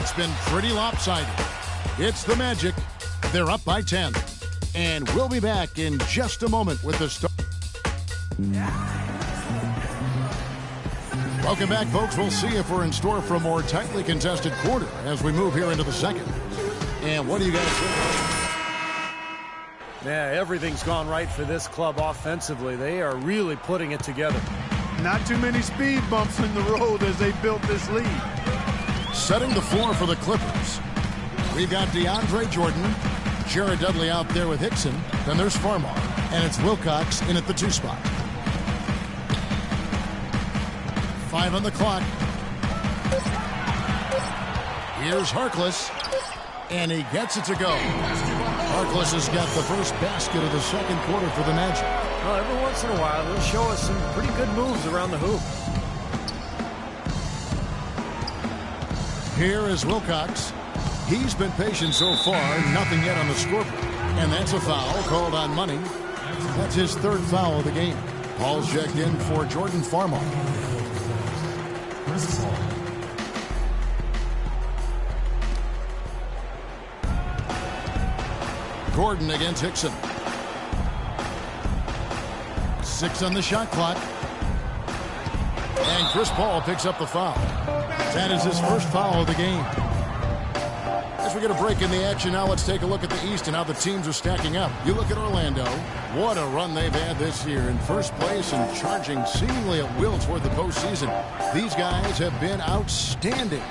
it's been pretty lopsided. It's the Magic. They're up by 10. And we'll be back in just a moment with the start. Welcome back, folks. We'll see if we're in store for a more tightly contested quarter as we move here into the second. And what do you guys think? Yeah, everything's gone right for this club offensively. They are really putting it together. Not too many speed bumps in the road as they built this lead. Setting the floor for the Clippers. We've got DeAndre Jordan, Jared Dudley out there with Hickson. Then there's Farmar, and it's Wilcox in at the 2 spot. 5 on the clock. Here's Harkless, and he gets it to go. Harkless has got the first basket of the second quarter for the Magic. Well, every once in a while, he'll show us some pretty good moves around the hoop. Here is Wilcox. He's been patient so far, nothing yet on the scoreboard. And that's a foul called on Money. That's his 3rd foul of the game. Paul's checked in for Jordan Farmar. Gordon against Hickson. 6 on the shot clock. And Chris Paul picks up the foul. That is his first foul of the game. As we get a break in the action now, let's take a look at the East and how the teams are stacking up. You look at Orlando. What a run they've had this year. In first place and charging seemingly at will toward the postseason. These guys have been outstanding.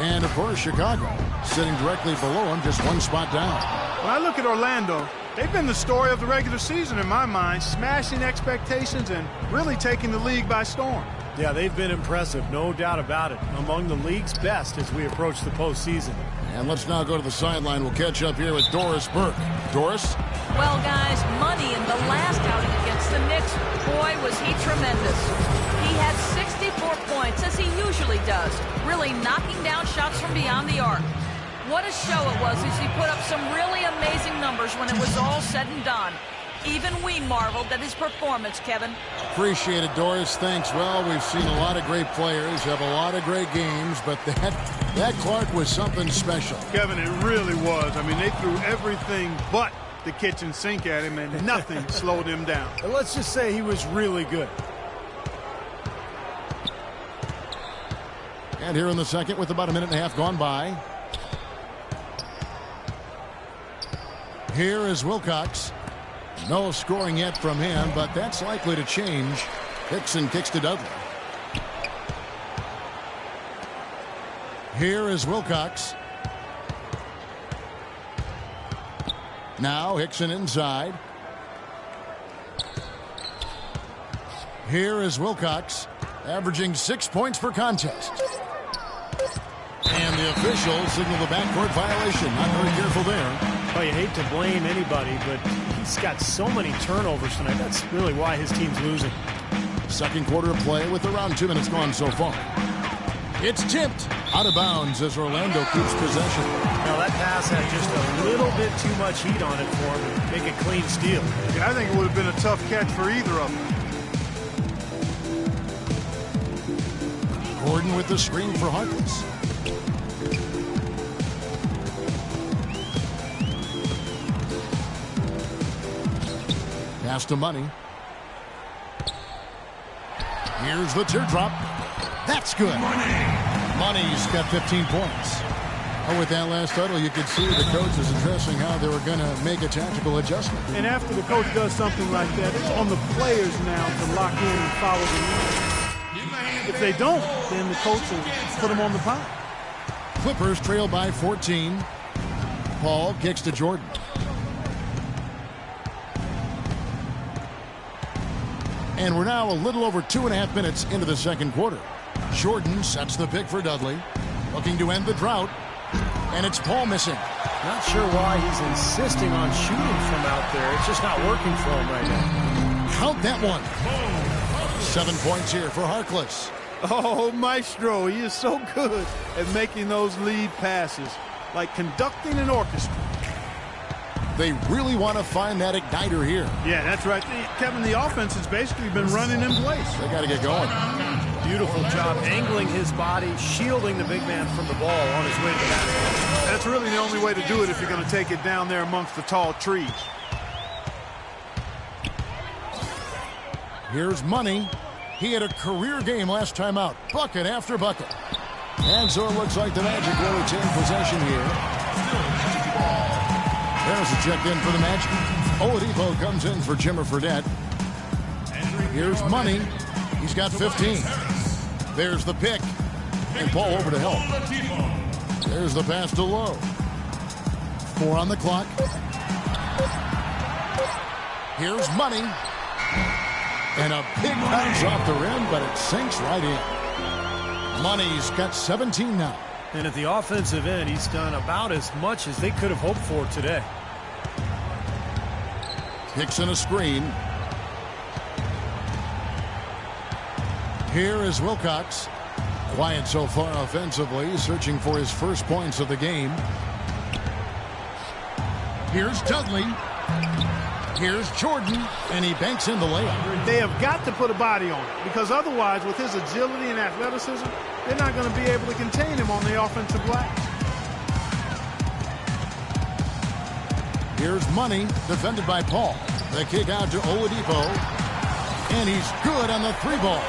And, of course, Chicago sitting directly below them, just 1 spot down. When I look at Orlando, they've been the story of the regular season in my mind, smashing expectations and really taking the league by storm. Yeah, they've been impressive, no doubt about it. Among the league's best as we approach the postseason. And let's now go to the sideline. We'll catch up here with Doris Burke. Doris? Well, guys, Money in the last outing against the Knicks, boy, was he tremendous. He had 64 points, as he usually does, really knocking down shots from beyond the arc. What a show it was as he put up some really amazing numbers when it was all said and done. Even we marveled at his performance, Kevin. Appreciate it, Doris. Thanks. Well, we've seen a lot of great players, have a lot of great games, but that Clark was something special. Kevin, it really was. I mean, they threw everything but the kitchen sink at him, and nothing slowed him down. And let's just say he was really good. And here in the second with about a minute and a half gone by. Here is Wilcox. No scoring yet from him, but that's likely to change. Hickson kicks to Dudley. Here is Wilcox. Now Hickson inside. Here is Wilcox, averaging 6 points per contest. And the officials signal the backcourt violation. Not very careful there. Well, you hate to blame anybody, but he's got so many turnovers tonight. That's really why his team's losing. Second quarter of play with around 2 minutes gone so far. It's tipped out of bounds as Orlando keeps possession. Now that pass had just a little bit too much heat on it for him to make a clean steal. Yeah, I think it would have been a tough catch for either of them. Gordon with the screen for Harkless. Pass to Money. Here's the teardrop. That's good. Money's got 15 points. Oh, with that last huddle, you could see the coaches addressing how they were going to make a tactical adjustment. And after the coach does something like that, it's on the players now to lock in and follow the lead. If they don't, then the coach will put them on the pile. Clippers trail by 14. Paul kicks to Jordan. And we're now a little over 2.5 minutes into the second quarter. Jordan sets the pick for Dudley, looking to end the drought, and it's Paul missing. Not sure why he's insisting on shooting from out there. It's just not working for him right now. Count that one. 7 points here for Harkless. Oh, Maestro, he is so good at making those lead passes, like conducting an orchestra. They really want to find that igniter here. Yeah, that's right. Kevin, the offense has basically been running in place. They got to get going. beautiful job angling his body, shielding the big man from the ball on his way to the basket. That's really the only way to do it if you're going to take it down there amongst the tall trees. Here's Money. He had a career game last time out. Bucket after bucket. And so it looks like the Magic will retain possession here. There's a check in for the Magic. Oladipo comes in for Jimmer Fredette. Here's Money. He's got 15. There's the pick. And Paul over to help. There's the pass to Lowe. 4 on the clock. Here's Money. And a big bounce off the rim, but it sinks right in. Money's got 17 now. And at the offensive end, he's done about as much as they could have hoped for today. Kicks in a screen. Here is Wilcox. Quiet so far offensively, searching for his first points of the game. Here's Dudley. Here's Jordan, and he banks in the layup. They have got to put a body on it, because otherwise, with his agility and athleticism, they're not going to be able to contain him on the offensive glass. Here's Money, defended by Paul. The kick out to Oladipo, and he's good on the 3-ball.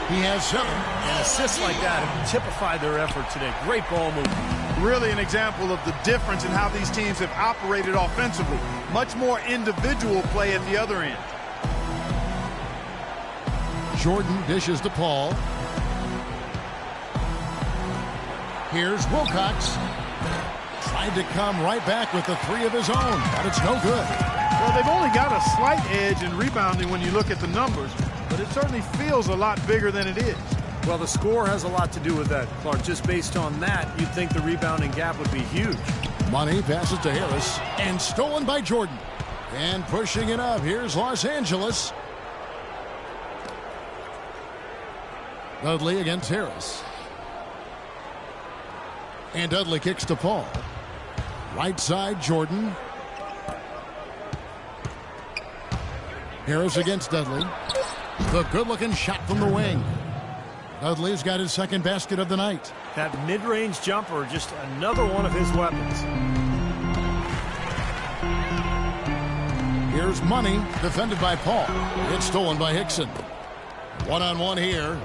He has 7. And assists like that have typified their effort today. Great ball movement. Really an example of the difference in how these teams have operated offensively. Much more individual play at the other end. Jordan dishes to Paul. Here's Wilcox. Tried to come right back with the 3 of his own, but it's no good. Well, they've only got a slight edge in rebounding when you look at the numbers, but it certainly feels a lot bigger than it is. Well, the score has a lot to do with that, Clark. Just based on that, you'd think the rebounding gap would be huge. Money passes to Harris, and stolen by Jordan. And pushing it up, here's Los Angeles. Dudley against Harris. And Dudley kicks to Paul. Right side, Jordan. Harris against Dudley. The good-looking shot from the wing. Dudley's got his second basket of the night. That mid-range jumper, just another one of his weapons. Here's Money, defended by Paul. It's stolen by Hickson. One-on-one here.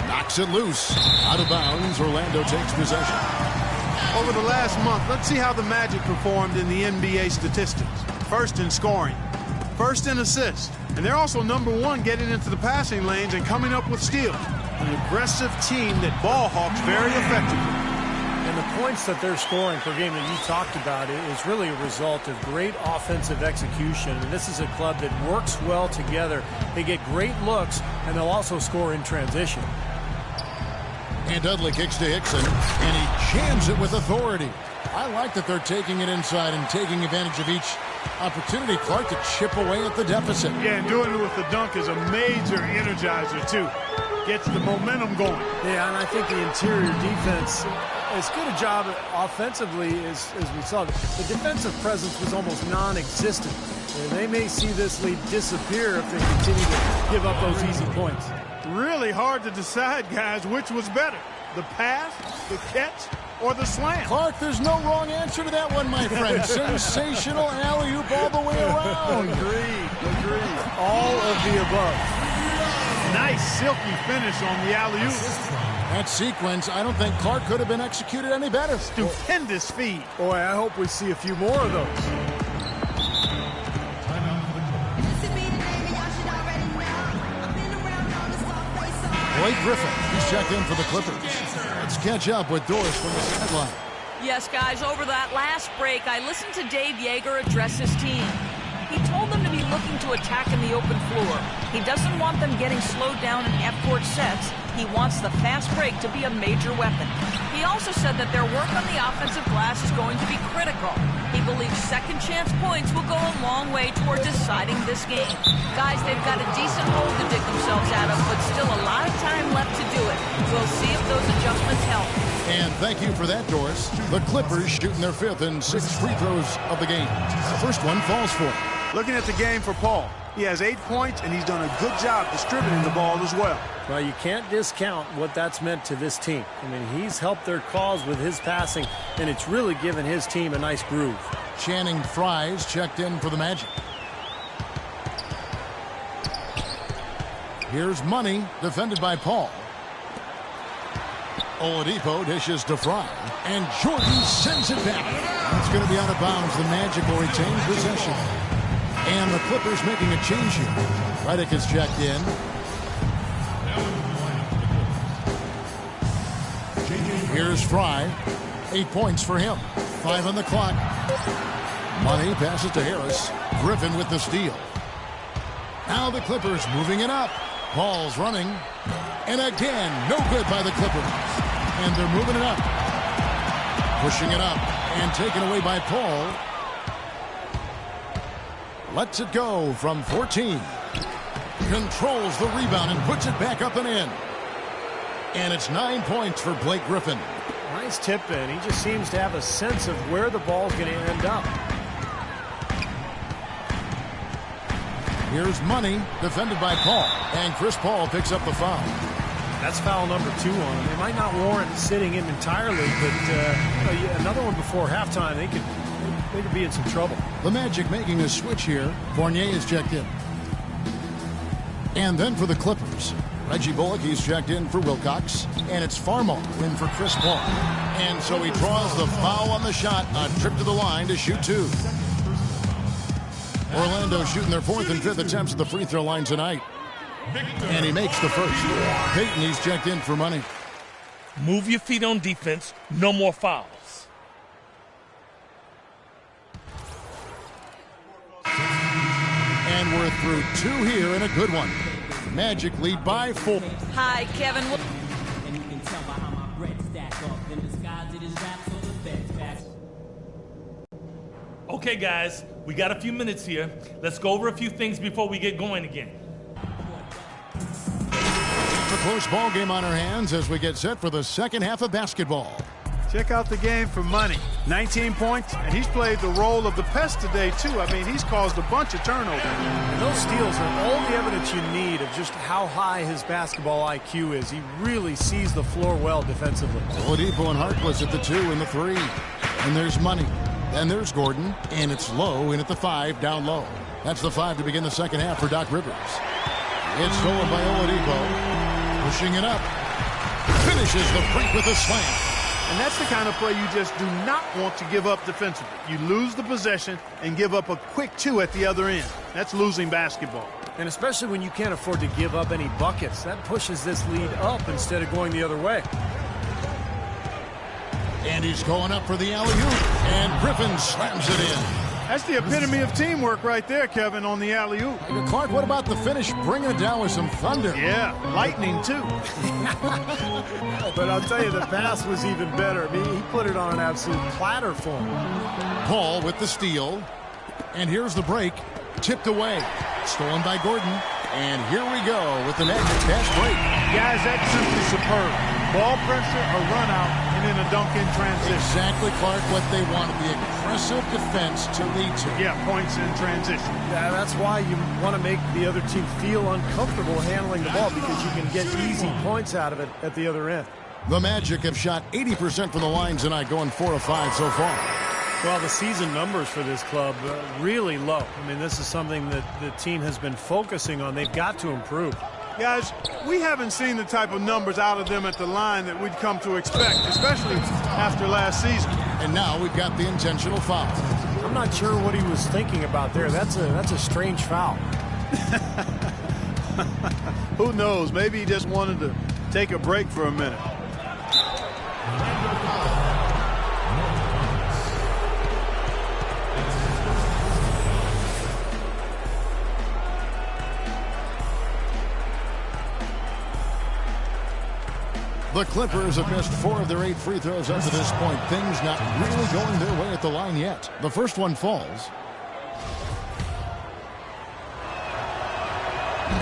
Knocks it loose. Out of bounds. Orlando takes possession. Over the last month, let's see how the Magic performed in the NBA statistics. First in scoring. First in assists. And they're also #1 getting into the passing lanes and coming up with steals. An aggressive team that ball hawks very effectively. And the points that they're scoring per game that you talked about is really a result of great offensive execution. And this is a club that works well together. They get great looks, and they'll also score in transition. And Dudley kicks to Hickson, and he jams it with authority. I like that they're taking it inside and taking advantage of each opportunity, Clark, to chip away at the deficit. Yeah, and doing it with the dunk is a major energizer, too. Gets the momentum going. Yeah, and I think the interior defense, as good a job offensively as we saw, the defensive presence was almost non-existent. They may see this lead disappear if they continue to give up those easy points. Really hard to decide, guys, which was better. The pass, the catch, or the slam? Clark, there's no wrong answer to that one, my friend. Sensational alley-oop all the way around. Agreed. All of the above. Nice silky finish on the alley-oop. That sequence, I don't think Clark could have been executed any better. Stupendous feed. Boy, I hope we see a few more of those. Blake Griffin, he's checked in for the Clippers. Let's catch up with Doris from the sideline. Yes, guys, over that last break, I listened to Dave Yeager address his team. He told them to be looking to attack in the open floor. He doesn't want them getting slowed down in half-court sets. He wants the fast break to be a major weapon. He also said that their work on the offensive glass is going to be critical. He believes second chance points will go a long way toward deciding this game. Guys, they've got a decent hole to dig themselves out of, but still a lot of time left to do it. We'll see if those adjustments help. And thank you for that, Doris. The Clippers shooting their 5th and 6th free throws of the game. The first one falls for them. Looking at the game for Paul, he has 8 points, and he's done a good job distributing the ball as well. Well, you can't discount what that's meant to this team. I mean, he's helped their cause with his passing, and it's really given his team a nice groove. Channing Frye's checked in for the Magic. Here's Money, defended by Paul. Oladipo dishes to Frye, and Jordan sends it back. It's going to be out of bounds. The Magic will retain possession. And the Clippers making a change here. Redick is checked in. Here's Frye. 8 points for him. 5 on the clock. Money passes to Harris. Griffin with the steal. Now the Clippers moving it up. Paul's running. And again, no good by the Clippers. And they're moving it up. Pushing it up. And taken away by Paul. Lets it go from 14. Controls the rebound and puts it back up and in. And it's 9 points for Blake Griffin. Nice tip in. He just seems to have a sense of where the ball's going to end up. Here's Money, defended by Paul. And Chris Paul picks up the foul. That's foul number 2 on him. It might not warrant sitting him entirely, but another one before halftime, they could be in some trouble. The Magic making a switch here. Fournier is checked in. And then for the Clippers, Reggie Bullock, he's checked in for Wilcox. And it's Farmo in for Chris Paul. And so he draws the foul on the shot. A trip to the line to shoot 2. Orlando shooting their 4th and 5th attempts at the free throw line tonight. And he makes the first. Peyton, he's checked in for Money. Move your feet on defense. No more fouls. And we're through 2 here and a good one. Magic lead by 4. Hi, Kevin. And you can tell by how my bread stack up. In disguise, it is rap, so the bed's back. Okay, guys, we got a few minutes here. Let's go over a few things before we get going again. A close ball game on our hands as we get set for the second half of basketball. Check out the game for Money. 19 points, and he's played the role of the pest today, too. I mean, he's caused a bunch of turnovers. And those steals are all the evidence you need of just how high his basketball IQ is. He really sees the floor well defensively. Oladipo and Harkless at the 2 and the 3. And there's Money. And there's Gordon. And it's Low in at the 5, down low. That's the 5 to begin the second half for Doc Rivers. It's stolen by Oladipo. Pushing it up. Finishes the break with a slam. And that's the kind of play you just do not want to give up defensively. You lose the possession and give up a quick 2 at the other end. That's losing basketball. And especially when you can't afford to give up any buckets. That pushes this lead up instead of going the other way. And he's going up for the alley-oop. And Griffin slams it in. That's the epitome of teamwork right there, Kevin, on the alley-oop. Clark, what about the finish? Bringing it down with some thunder. Yeah, lightning, too. But I'll tell you, the pass was even better. I mean, he put it on an absolute platter for him. Paul with the steal. And here's the break. Tipped away. Stolen by Gordon. And here we go with the Magic fast break. Guys, that's simply superb. Ball pressure, a run out, and then a dunk in transition. Exactly, Clark, what they wanted. The aggressive defense to lead to. Yeah, points in transition. Yeah, that's why you want to make the other team feel uncomfortable handling the ball, because you can get easy points out of it at the other end. The Magic have shot 80% from the line tonight, going 4 of 5 so far. Well, the season numbers for this club really low. I mean, this is something that the team has been focusing on. They've got to improve. Guys, we haven't seen the type of numbers out of them at the line that we'd come to expect, especially after last season. And now we've got the intentional foul. I'm not sure what he was thinking about there. That's a strange foul. Who knows? Maybe he just wanted to take a break for a minute. The Clippers have missed 4 of their 8 free throws up to this point. Things not really going their way at the line yet. The first one falls.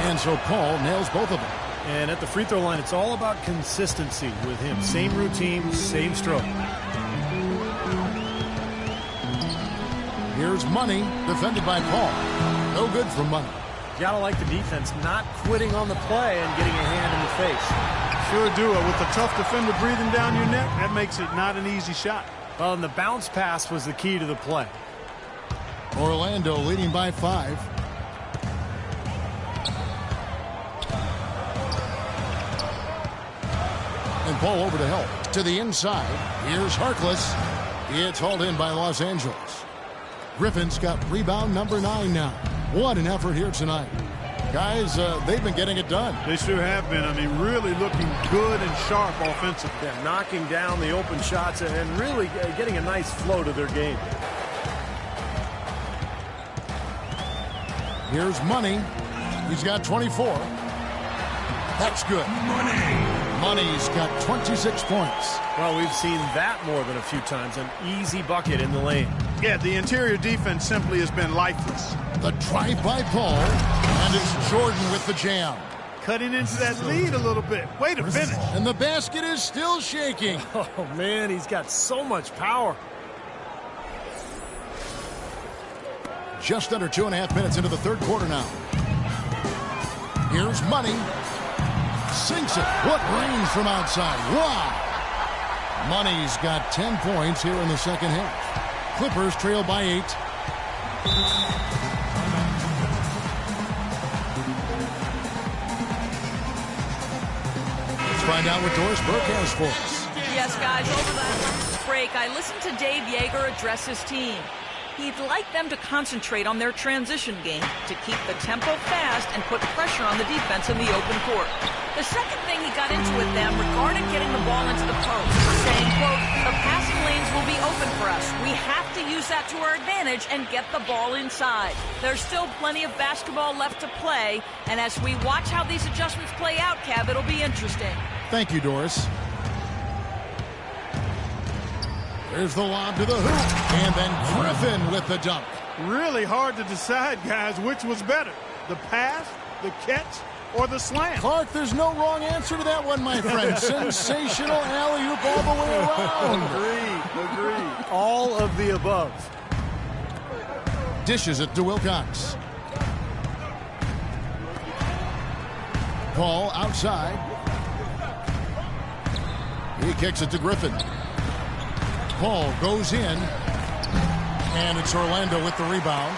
And so Paul nails both of them. And at the free throw line, it's all about consistency with him. Same routine, same stroke. Here's Money, defended by Paul. No good for Money. You gotta like the defense not quitting on the play and getting a hand in the face. Sure do. With a tough defender breathing down your neck, that makes it not an easy shot. Well, and the bounce pass was the key to the play. Orlando leading by 5. And Paul over to help. To the inside. Here's Harkless. It's hauled in by Los Angeles. Griffin's got rebound number 9 now. What an effort here tonight. Guys, they've been getting it done. They sure have been. I mean, really looking good and sharp offensively. Yeah, knocking down the open shots and really getting a nice flow to their game. Here's Money. He's got 24. That's good. Money's got 26 points. Well, we've seen that more than a few times. An easy bucket in the lane. Yeah, the interior defense simply has been lifeless. The drive by Paul, and it's Jordan with the jam. Cutting into that lead a little bit. Way to finish. And the basket is still shaking. Oh, man, he's got so much power. Just under 2.5 minutes into the third quarter now. Here's Money. Sinks it. What range from outside. Wow. Money's got 10 points here in the second half. Clippers trail by 8. Let's find out what Doris Burke has for us. Yes, guys, over that last break, I listened to Dave Yeager address his team. He'd like them to concentrate on their transition game to keep the tempo fast and put pressure on the defense in the open court. The second thing he got into with them regarded getting the ball into the post, saying, quote, the passing lanes will be open for us. We have to use that to our advantage and get the ball inside. There's still plenty of basketball left to play, and as we watch how these adjustments play out, Kev, it'll be interesting. Thank you, Doris. There's the lob to the hoop, and then Griffin with the dunk. Really hard to decide, guys, which was better. The pass, the catch, or the slam. Clark, there's no wrong answer to that one, my friend. Sensational alley-oop all the way around. Agreed. All of the above. Dishes it to Wilcox. Paul outside. He kicks it to Griffin. Paul goes in, and it's Orlando with the rebound.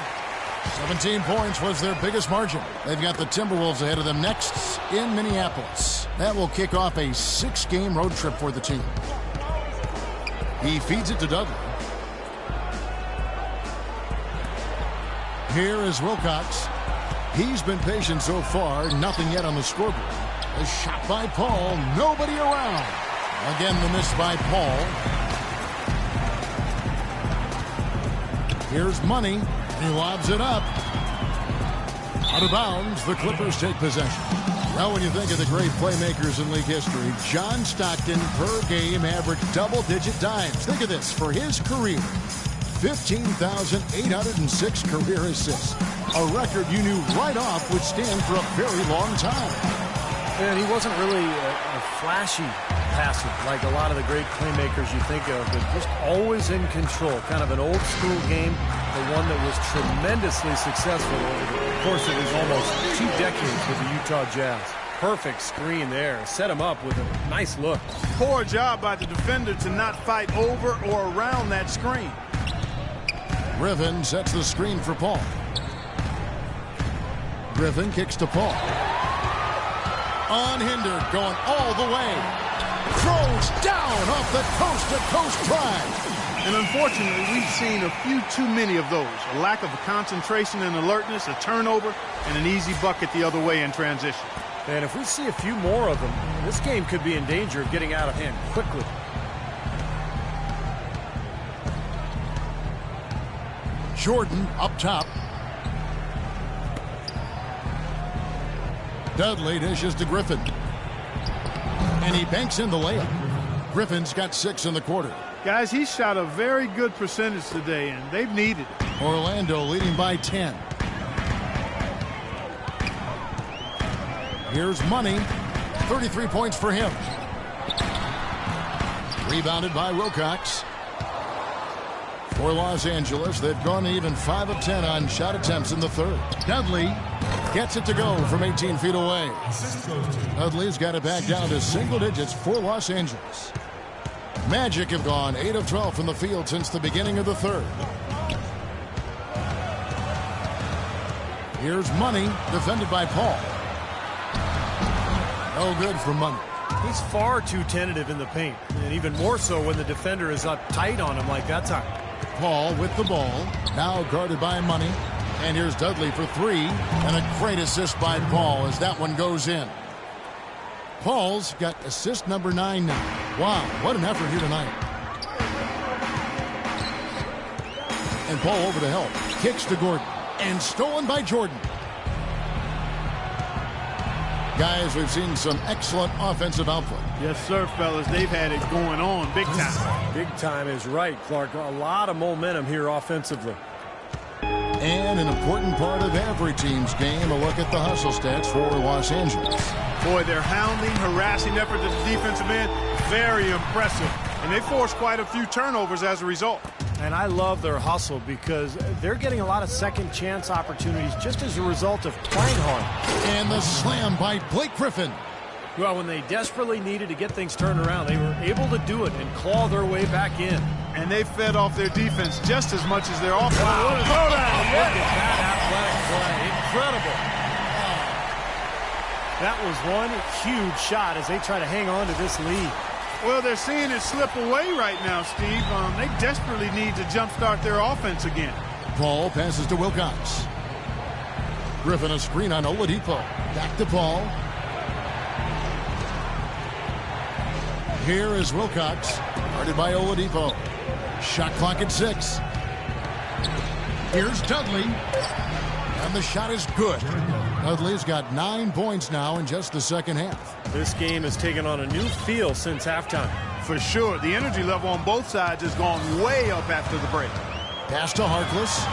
17 points was their biggest margin. They've got the Timberwolves ahead of them next in Minneapolis. That will kick off a 6-game road trip for the team. He feeds it to Dudley. Here is Wilcox. He's been patient so far, nothing yet on the scoreboard. A shot by Paul, nobody around. Again, the miss by Paul. Here's Money. He lobs it up. Out of bounds, the Clippers take possession. Now, when you think of the great playmakers in league history, John Stockton per game averaged double-digit dimes. Think of this. For his career, 15,806 career assists. A record you knew right off would stand for a very long time. And he wasn't really a flashy passer like a lot of the great playmakers you think of, but just always in control. Kind of an old-school game, the one that was tremendously successful over the course of his almost 2 decades with the Utah Jazz. Perfect screen there. Set him up with a nice look. Poor job by the defender to not fight over or around that screen. Griffin sets the screen for Paul. Griffin kicks to Paul. Unhindered, going all the way. Throws down off the coast-to-coast drive. And unfortunately, we've seen a few too many of those. A lack of concentration and alertness, a turnover, and an easy bucket the other way in transition. And if we see a few more of them, this game could be in danger of getting out of hand quickly. Jordan up top. Dudley dishes to Griffin. And he banks in the layup. Griffin's got 6 in the quarter. Guys, he shot a very good percentage today, and they've needed it. Orlando leading by 10. Here's Money. 33 points for him. Rebounded by Wilcox. For Los Angeles, they've gone even 5 of 10 on shot attempts in the third. Dudley gets it to go from 18 feet away. Dudley's got it back down to single digits for Los Angeles. Magic have gone 8 of 12 from the field since the beginning of the third. Here's Money, defended by Paul. No good for Money. He's far too tentative in the paint, and even more so when the defender is up tight on him like that time. Paul with the ball, now guarded by Money. And here's Dudley for 3, and a great assist by Paul as that one goes in. Paul's got assist number 9 now. Wow, what an effort here tonight. And Paul over to help. Kicks to Gordon. And stolen by Jordan. Guys, we've seen some excellent offensive output. Yes, sir, fellas. They've had it going on big time. Big time is right, Clark. A lot of momentum here offensively. And an important part of every team's game, a look at the hustle stats for Los Angeles. Boy, their hounding, harassing effort at the defensive end, very impressive. And they forced quite a few turnovers as a result. And I love their hustle because they're getting a lot of second chance opportunities just as a result of playing hard. And the slam by Blake Griffin. Well, when they desperately needed to get things turned around, they were able to do it and claw their way back in. And they fed off their defense just as much as their offense. Wow. Look at that athletic play. Incredible. That was one huge shot as they try to hang on to this lead. Well, they're seeing it slip away right now, Steve. They desperately need to jumpstart their offense again. Paul passes to Wilcox. Griffin a screen on Oladipo. Back to Paul. Here is Wilcox, guarded by Oladipo. Shot clock at 6. Here's Dudley. And the shot is good. Dudley's got 9 points now in just the second half. This game has taken on a new feel since halftime. For sure. The energy level on both sides has gone way up after the break. Pass to Harkless.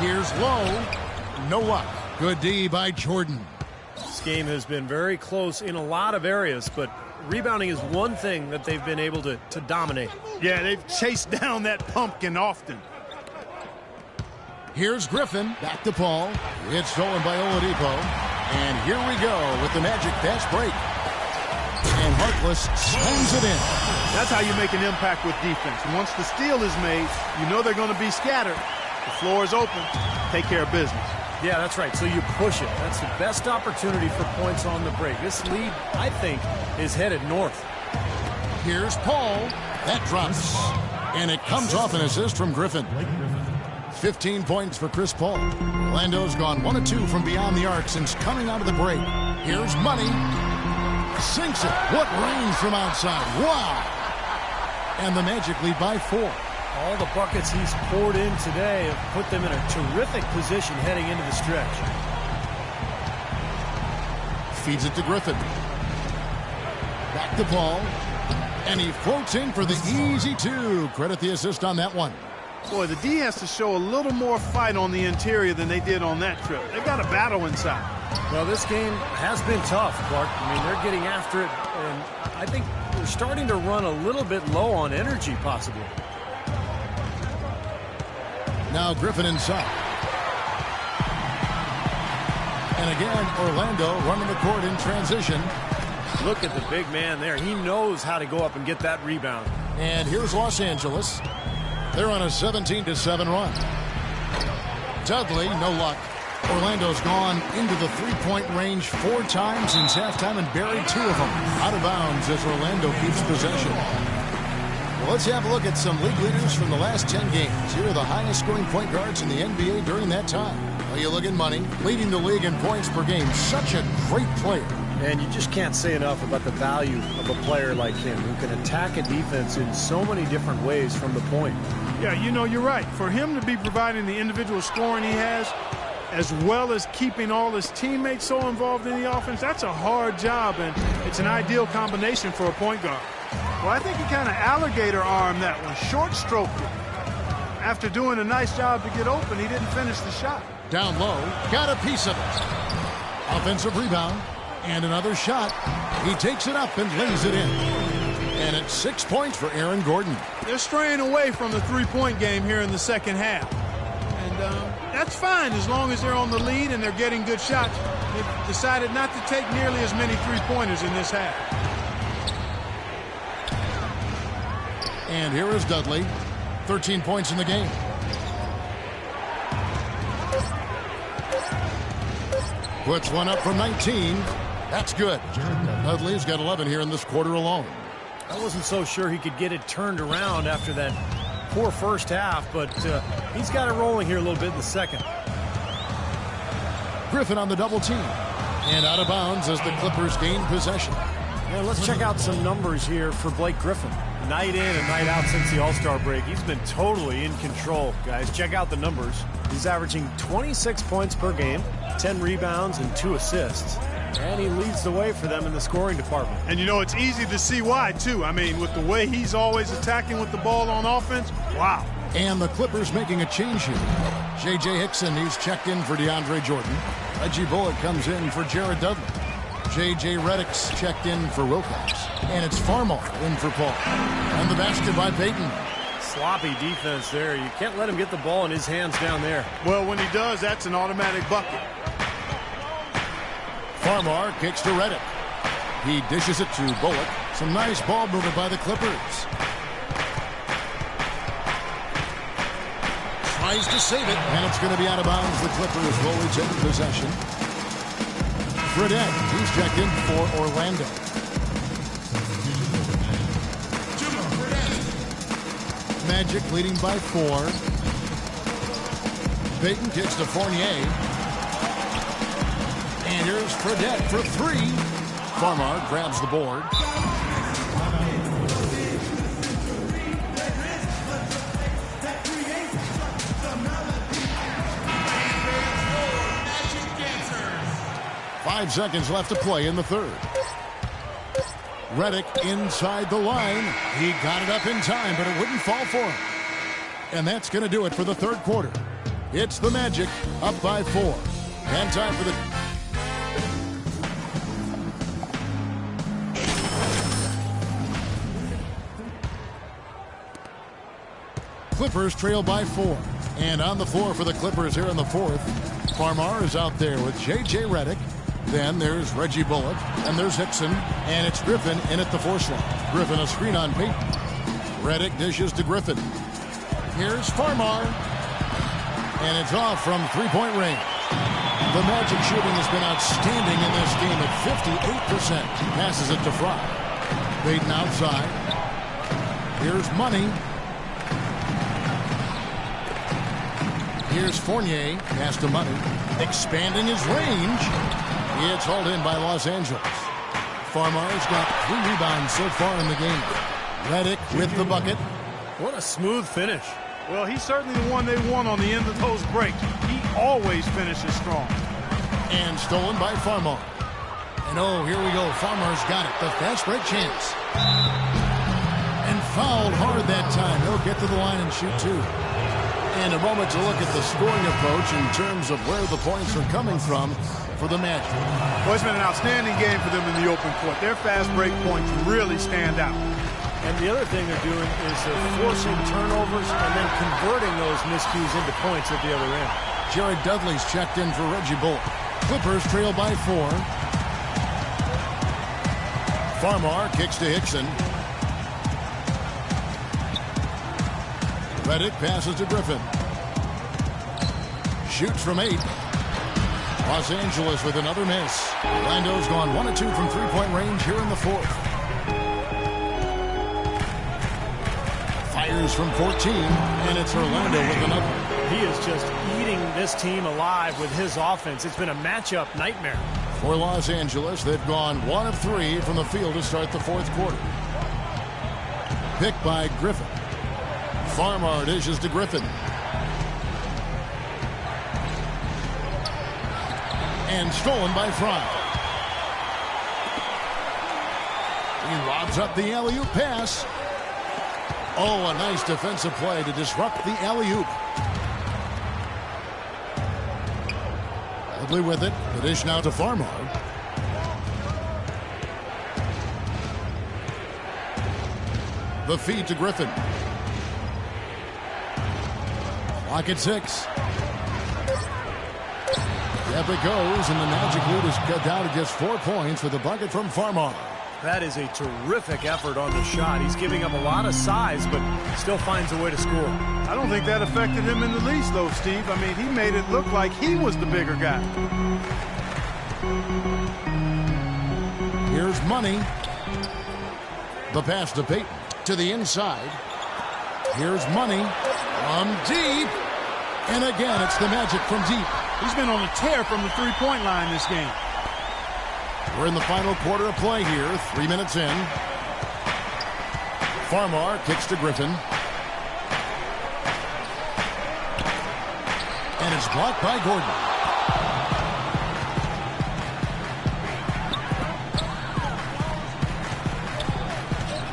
Here's Lowe. No luck. Good D by Jordan. This game has been very close in a lot of areas, but rebounding is one thing that they've been able to dominate. Yeah, they've chased down that pumpkin often. Here's Griffin. Back to Paul. It's stolen by Oladipo. And here we go with the Magic fast break. And Harkless slams it in. That's how you make an impact with defense. Once the steal is made, you know they're going to be scattered. The floor is open. Take care of business. Yeah, that's right. So you push it. That's the best opportunity for points on the break. This lead, I think, is headed north. Here's Paul. That drops. And it comes off an assist from Griffin. 15 points for Chris Paul. Orlando's gone 1 of 2 from beyond the arc since coming out of the break. Here's Money. Sinks it. What range from outside. Wow. And the Magic lead by 4. All the buckets he's poured in today have put them in a terrific position heading into the stretch. Feeds it to Griffin. Back to Paul. And he floats in for the easy 2. Credit the assist on that one. Boy, the D has to show a little more fight on the interior than they did on that trip. They've got a battle inside. Well, this game has been tough, Clark. I mean, they're getting after it, and I think they're starting to run a little bit low on energy, possibly. Now Griffin inside. And again, Orlando running the court in transition. Look at the big man there. He knows how to go up and get that rebound. And here's Los Angeles. They're on a 17-7 run. Dudley, no luck. Orlando's gone into the three-point range 4 times since halftime and buried 2 of them. Out of bounds as Orlando keeps possession. Well, let's have a look at some league leaders from the last 10 games. Here are the highest scoring point guards in the NBA during that time. Well, you look at Money, leading the league in points per game. Such a great player. And you just can't say enough about the value of a player like him who can attack a defense in so many different ways from the point. Yeah, you know, you're right. For him to be providing the individual scoring he has, as well as keeping all his teammates so involved in the offense, that's a hard job, and it's an ideal combination for a point guard. Well, I think he kind of alligator-armed that one, short-stroked it. After doing a nice job to get open, he didn't finish the shot. Down low, got a piece of it. Offensive rebound, and another shot. He takes it up and lays it in. And it's 6 points for Aaron Gordon. They're straying away from the three-point game here in the second half. And that's fine as long as they're on the lead and they're getting good shots. They've decided not to take nearly as many three-pointers in this half. And here is Dudley. 13 points in the game. Puts one up from 19. That's good. Dudley's got 11 here in this quarter alone. I wasn't so sure he could get it turned around after that poor first half, but he's got it rolling here a little bit in the second. Griffin on the double team. And out of bounds as the Clippers gain possession. Yeah, let's check out some numbers here for Blake Griffin. Night in and night out since the All-Star break, he's been totally in control, guys. Check out the numbers. He's averaging 26 points per game, 10 rebounds, and 2 assists. And he leads the way for them in the scoring department. And, you know, it's easy to see why, too. I mean, with the way he's always attacking with the ball on offense, wow. And the Clippers making a change here. J.J. Hickson, he's checked in for DeAndre Jordan. Reggie Bullock comes in for Jared Dudley. J.J. Redick's checked in for Wilcox. And it's Farmar in for Paul. And the basket by Payton. Sloppy defense there. You can't let him get the ball in his hands down there. Well, when he does, that's an automatic bucket. Farmar kicks to Redick. He dishes it to Bullock. Some nice ball movement by the Clippers. Tries to save it, and it's going to be out of bounds. The Clippers will retain possession. Fredette, he's checked in for Orlando. Magic leading by 4. Payton kicks to Fournier. And here's Fredette for 3. Farmar grabs the board. Five seconds left to play in the third. Redick inside the line. He got it up in time, but it wouldn't fall for him. And that's going to do it for the third quarter. It's the Magic up by 4. And time for the... Clippers trail by 4. And on the floor for the Clippers here in the fourth, Farmar is out there with J.J. Redick. Then there's Reggie Bullock, and there's Hickson, and it's Griffin in at the 4 slot. Griffin a screen on Payton. Redick dishes to Griffin. Here's Farmar, and it's off from three-point range. The Magic shooting has been outstanding in this game at 58%. Passes it to Fry. Payton outside. Here's Money. Here's Fournier. Pass to Money. Expanding his range. It's hauled in by Los Angeles. Farmar's got 3 rebounds so far in the game. Redick with the bucket. What a smooth finish. Well, he's certainly the one they want on the end of those breaks. He always finishes strong. And stolen by Farmar. And oh, here we go. Farmar's got it. The fast break chance. And fouled hard that time. He'll get to the line and shoot 2. And a moment to look at the scoring approach in terms of where the points are coming from for the Magic. Well, it's been an outstanding game for them in the open court. Their fast break points really stand out. And the other thing they're doing is forcing turnovers and then converting those miscues into points at the other end. Jared Dudley's checked in for Reggie Bullock. Clippers trail by 4. Farmar kicks to Hickson. Redick passes to Griffin. Shoots from 8. Los Angeles with another miss. Orlando's gone 1 of 2 from three-point range here in the fourth. Fires from 14, and it's Orlando with another. He is just eating this team alive with his offense. It's been a matchup nightmare. For Los Angeles, they've gone 1 of 3 from the field to start the fourth quarter. Picked by Griffin. Farmar dishes to Griffin. And stolen by Fry. He lobs up the alley-oop pass. Oh, a nice defensive play to disrupt the alley-oop. Dudley with it. The dish now to Farmar. The feed to Griffin. Clock at 6. Up it goes, and the Magic lead is cut down to just 4 points with a bucket from Farmar. That is a terrific effort on the shot. He's giving up a lot of size, but still finds a way to score. I don't think that affected him in the least, though, Steve. I mean, he made it look like he was the bigger guy. Here's Money. The pass to Peyton. To the inside. Here's Money. From deep. And again, it's the Magic from deep. He's been on a tear from the three-point line this game. We're in the final quarter of play here. 3 minutes in. Farmar kicks to Griffin. And it's blocked by Gordon.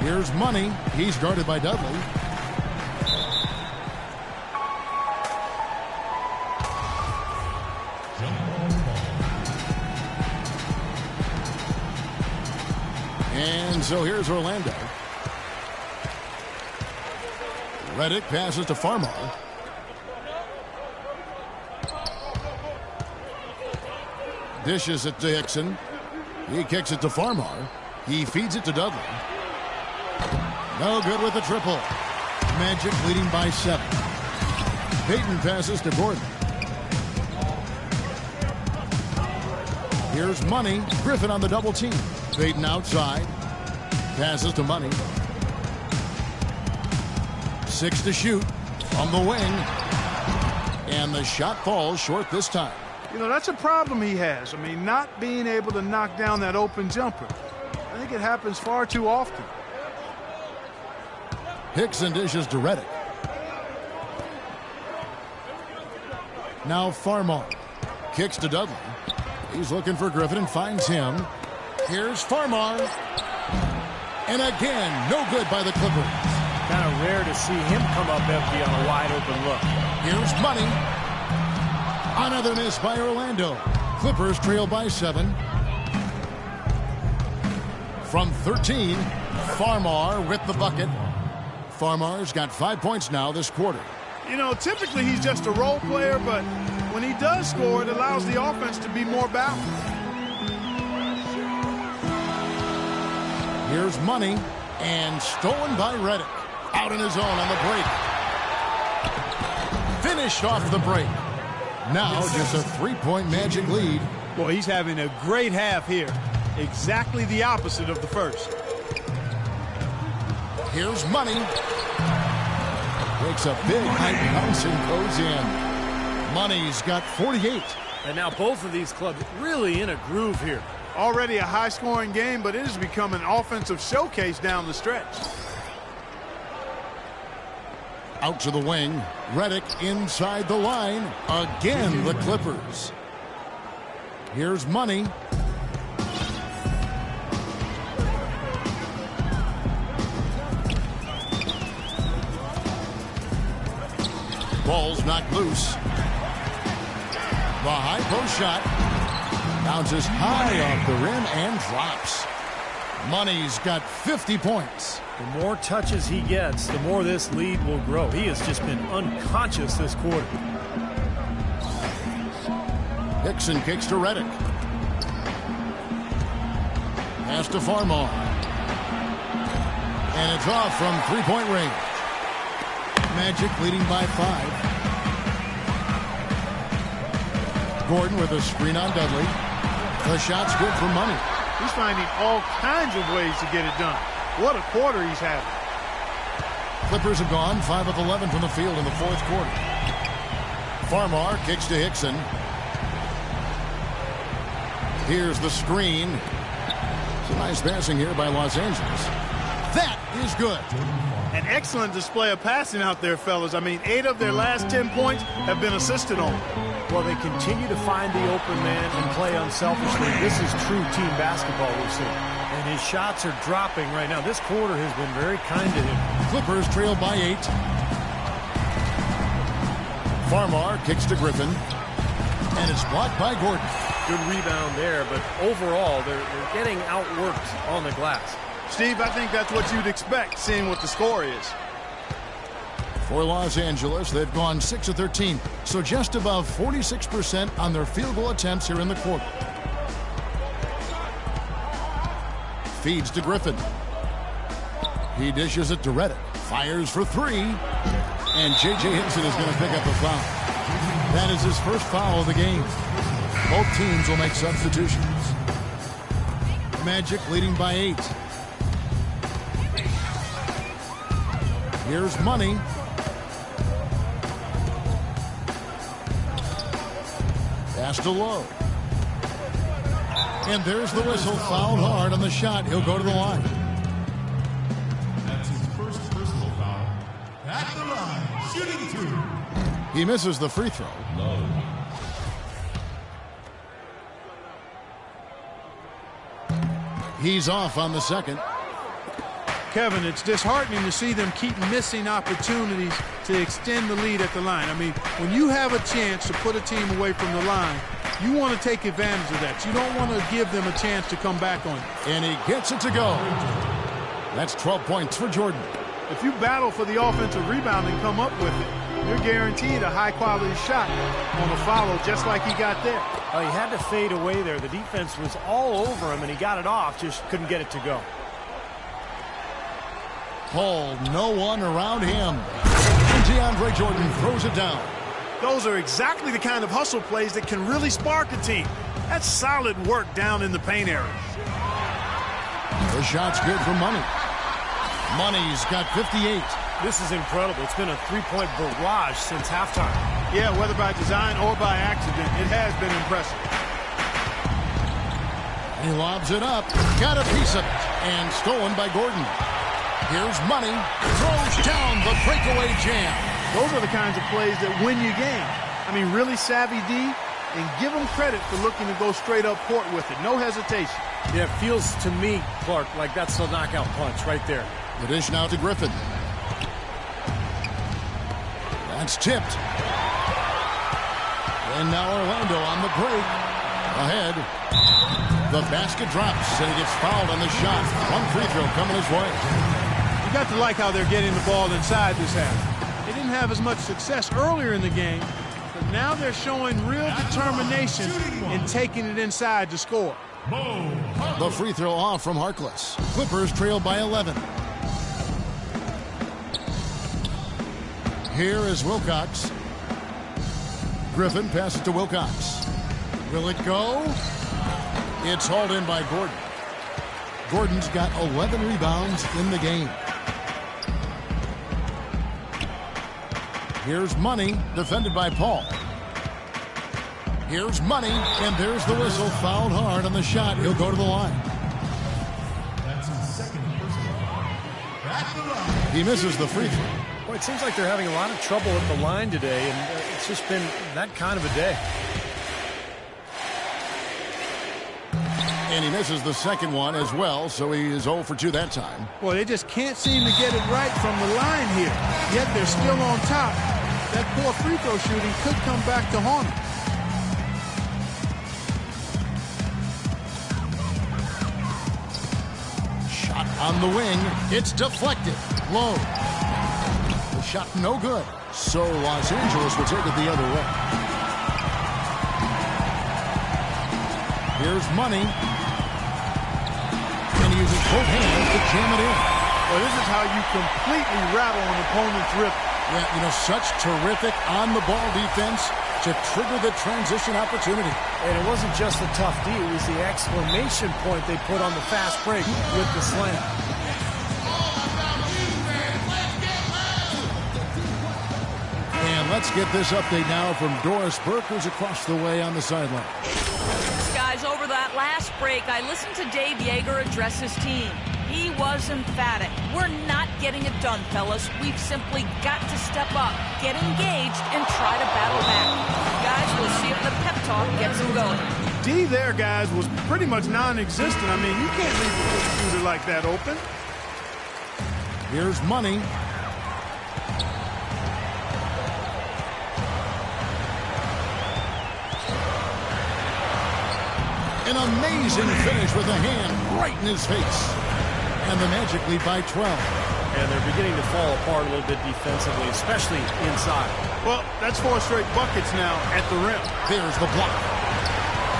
Here's Money. He's guarded by Dudley. And so here's Orlando. Reddick passes to Farmar. Dishes it to Hickson. He kicks it to Farmar. He feeds it to Dudley. No good with the triple. Magic leading by 7. Peyton passes to Gordon. Here's Money. Griffin on the double team. Peyton outside. Passes to Money. 6 to shoot from the wing. And the shot falls short this time. You know, that's a problem he has. I mean, not being able to knock down that open jumper. I think it happens far too often. Hickson dishes to Reddick. Now Farmar. Kicks to Dudley. He's looking for Griffin and finds him. Here's Farmar. And again, no good by the Clippers. Kind of rare to see him come up empty on a wide open look. Here's Money. Another miss by Orlando. Clippers trail by 7. From 13, Farmar with the bucket. Farmar's got 5 points now this quarter. You know, typically he's just a role player, but when he does score, it allows the offense to be more balanced. Here's Money, and stolen by Reddick. Out in his own on the break. Finished off the break. Now just a 3-point Magic lead. Boy, he's having a great half here. Exactly the opposite of the first. Here's Money. Takes a big high bounce and goes in. Money's got 48. And now both of these clubs really in a groove here. Already a high-scoring game, but it has become an offensive showcase down the stretch. Out to the wing. Reddick inside the line. Again, the Clippers. Here's Money. Ball's knocked loose. The high post shot. Bounces high off the rim and drops. Money's got 50 points. The more touches he gets, the more this lead will grow. He has just been unconscious this quarter. Hickson kicks to Reddick. Pass to Farmar. And it's off from three-point range. Magic leading by 5. Gordon with a screen on Dudley. The shot's good for Money. He's finding all kinds of ways to get it done. What a quarter he's having. Clippers have gone 5 of 11 from the field in the fourth quarter. Farmar kicks to Hickson. Here's the screen. It's a nice passing here by Los Angeles. That is good. An excellent display of passing out there, fellas. I mean, 8 of their last 10 points have been assisted on. Well, they continue to find the open man and play unselfishly. This is true team basketball we're seeing. And his shots are dropping right now. This quarter has been very kind to him. Clippers trail by 8. Farmar kicks to Griffin. And it's blocked by Gordon. Good rebound there, but overall, they're getting outworked on the glass. Steve, I think that's what you'd expect, seeing what the score is. For Los Angeles, they've gone 6 of 13, so just above 46% on their field goal attempts here in the quarter. Feeds to Griffin. He dishes it to Reddick. Fires for 3. And J.J. Hinson is going to pick up a foul. That is his first foul of the game. Both teams will make substitutions. Magic leading by 8. Here's Money. Pass to Lowe. And there's the whistle. Fouled hard on the shot. He'll go to the line. That's his first personal foul. At the line, shooting 2. He misses the free throw. Low. He's off on the second. Kevin, it's disheartening to see them keep missing opportunities to extend the lead at the line. I mean, when you have a chance to put a team away from the line, you want to take advantage of that. You don't want to give them a chance to come back on you. And he gets it to go. That's 12 points for Jordan. If you battle for the offensive rebound and come up with it, you're guaranteed a high-quality shot on a follow just like he got there. He had to fade away there. The defense was all over him, and he got it off, just couldn't get it to go. Paul, no one around him. And DeAndre Jordan throws it down. Those are exactly the kind of hustle plays that can really spark a team. That's solid work down in the paint area. The shot's good for Money. Money's got 58. This is incredible. It's been a three-point barrage since halftime. Yeah, whether by design or by accident, it has been impressive. He lobs it up. Got a piece of it. And stolen by Gordon. Here's Money. Throws down the breakaway jam. Those are the kinds of plays that win you games. I mean, really savvy D, and give them credit for looking to go straight up court with it. No hesitation. Yeah, it feels to me, Clark, like that's the knockout punch right there. The dish now to Griffin. That's tipped. And now Orlando on the break. Ahead. The basket drops, and he gets fouled on the shot. One free throw coming his way. You got to like how they're getting the ball inside this half. They didn't have as much success earlier in the game, but now they're showing real determination in taking it inside to score. The free throw off from Harkless. Clippers trail by 11. Here is Wilcox. Griffin passes to Wilcox. Will it go? It's hauled in by Gordon. Gordon's got 11 rebounds in the game. Here's Money, defended by Paul. Here's Money, and there's the whistle. Fouled hard on the shot. He'll go to the line. That's his second personal foul. At the line. He misses the free throw. Boy, it seems like they're having a lot of trouble at the line today, and it's just been that kind of a day. And he misses the second one as well, so he is 0 for 2 that time. Well, they just can't seem to get it right from the line here. Yet they're still on top. That poor free throw shooting could come back to haunt them. Shot on the wing. It's deflected. Low. The shot no good. So Los Angeles will take it the other way. Here's Money. And he uses both hands to jam it in. Well, this is how you completely rattle an opponent's rip. Yeah, you know, such terrific on-the-ball defense to trigger the transition opportunity. And it wasn't just the tough D, it was the exclamation point they put on the fast break with the slam. And let's get this update now from Doris Burke, who's across the way on the sideline. Guys, over that last break, I listened to Dave Yeager address his team. He was emphatic. We're not getting it done, fellas. We've simply got to step up, get engaged, and try to battle back. Guys, we'll see if the pep talk gets them going. D there, guys, was pretty much non-existent. I mean, you can't leave a shooter like that open. Here's Money. An amazing finish with a hand right in his face. And the Magic lead by 12. And they're beginning to fall apart a little bit defensively, especially inside. Well, that's 4 straight buckets now at the rim. There's the block.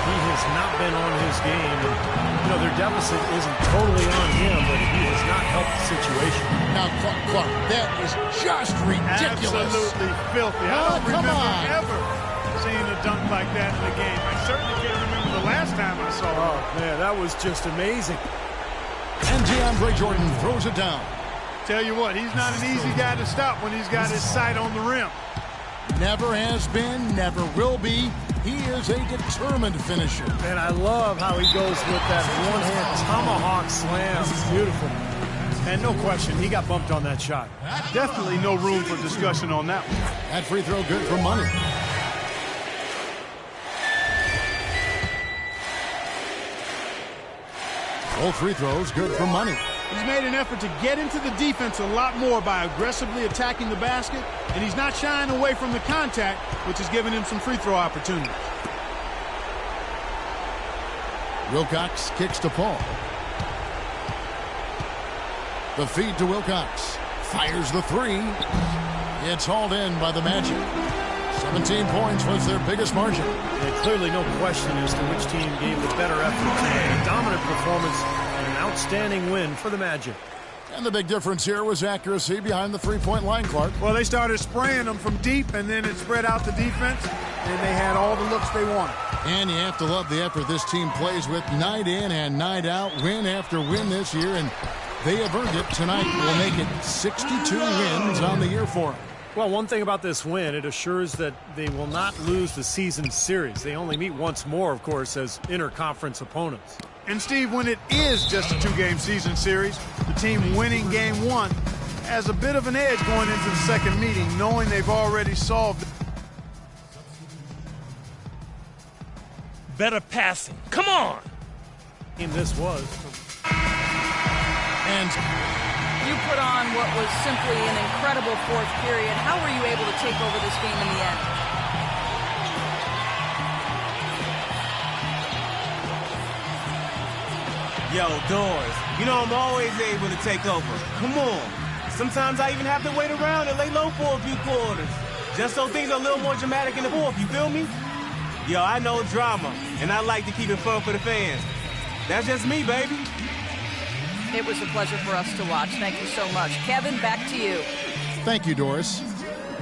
He has not been on his game. And, their deficit isn't totally on him, but he has not helped the situation. Now, Clark, that is just ridiculous. Absolutely filthy. I don't remember ever seeing a dunk like that in the game. I certainly can't remember the last time I saw it. Oh, man, that was just amazing. And DeAndre Jordan throws it down. Tell you what, he's not an easy guy to stop when he's got his sight on the rim. Never has been, never will be. He is a determined finisher. And I love how he goes with that one-hand tomahawk slam. Beautiful. And no question, he got bumped on that shot. Definitely no room for discussion on that one. That free throw good for money. Both free throws good for money. He's made an effort to get into the defense a lot more by aggressively attacking the basket, and he's not shying away from the contact, which has given him some free throw opportunities. Wilcox kicks to Paul. The feed to Wilcox. Fires the three. It's hauled in by the Magic. 17 points was their biggest margin. And clearly no question as to which team gave the better effort today. A dominant performance and an outstanding win for the Magic. And the big difference here was accuracy behind the three-point line, Clark. Well, they started spraying them from deep, and then it spread out the defense, and they had all the looks they wanted. And you have to love the effort this team plays with night in and night out, win after win this year, and they have earned it. Tonight will make it 62 wins on the year for them. Well, one thing about this win, it assures that they will not lose the season series. They only meet once more, of course, as interconference opponents. And, Steve, when it is just a two-game season series, the team winning game one has a bit of an edge going into the second meeting, knowing they've already solved it. Better passing. Come on! And this was. And You put on what was simply an incredible fourth period. How were you able to take over this game in the end? Yo, Doors, I'm always able to take over. Come on. Sometimes I even have to wait around and lay low for a few quarters. Just so things are a little more dramatic in the fourth, you feel me? Yo, I know drama, and I like to keep it fun for the fans. That's just me, baby. It was a pleasure for us to watch. Thank you so much. Kevin, back to you. thank you, Doris.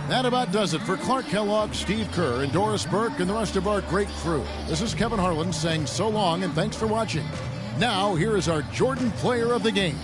That about does it for Clark Kellogg, Steve Kerr, and Doris Burke, and the rest of our great crew. This is Kevin Harlan saying so long and thanks for watching. Now, here is our Jordan Player of the Game.